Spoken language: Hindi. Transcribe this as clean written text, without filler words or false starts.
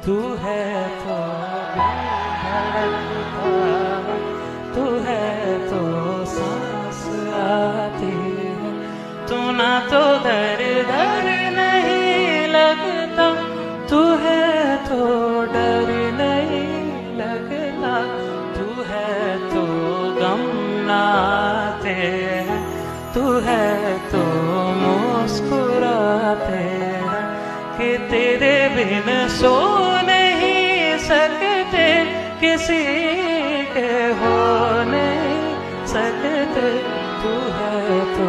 तू है तो धड़कता, तू है तो सांस आती है, तू ना तो दर दर नहीं लगता, तू है तो डर नहीं लगता, तू है तो गम ना आते हैं, तू है तो मुस्कुराते हैं कि तेरे बिन सो नहीं सकते, किसी के हो नहीं सकते, तू है तो